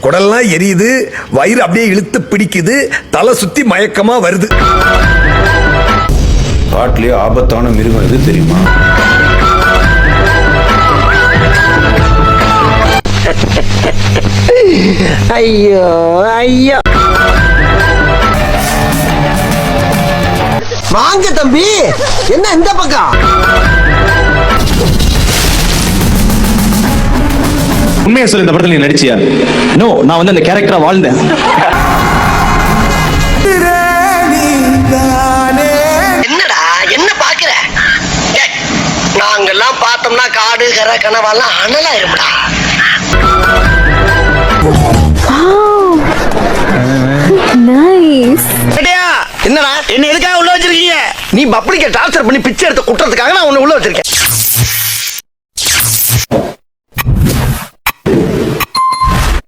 குடல்லாம் எரியுது, வயிறு அப்படியே இழுத்து பிடிக்குது, தலை சுத்தி மயக்கமா வருது. காட்டிலேயே ஆபத்தான மிருகம் எது தெரியுமா? ஐயோ ஐயோ, வாங்க தம்பி. என்ன இந்த பக்கம்? உண்மையை சொல்லு, இந்த படத்துல நீ நடிச்சியா? நோ, நான் வந்து அந்த கேரக்டரா வாழ்ந்தேன். என்னடா என்ன பாக்குற? நாங்கெல்லாம் பார்த்தோம்னா காடு கரை கனவெல்லாம் அனலாயிரும்டா. என்னடா என்ன எதுக்காக உள்ள வச்சிருக்கீங்க? நீ பப்ளிக்க டார்ச்சர் பண்ணி பிச்சை எடுத்து குட்டுறதுக்காக நான் உன்னை உள்ள வச்சிருக்கேன்.